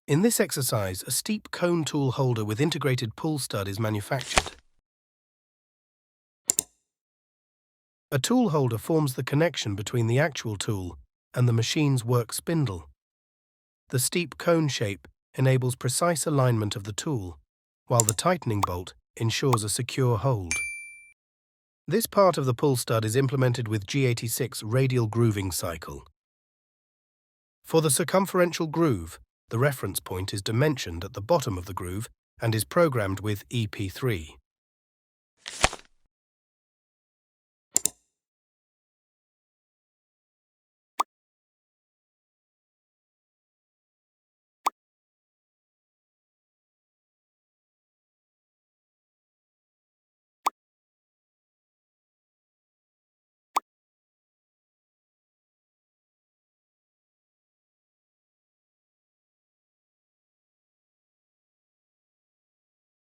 In this exercise, a steep cone tool holder with integrated pull stud is manufactured. A tool holder forms the connection between the actual tool and the machine's work spindle. The steep cone shape enables precise alignment of the tool, while the tightening bolt ensures a secure hold. This part of the pull stud is implemented with G86 radial grooving cycle. For the circumferential groove, the reference point is dimensioned at the bottom of the groove and is programmed with EP3.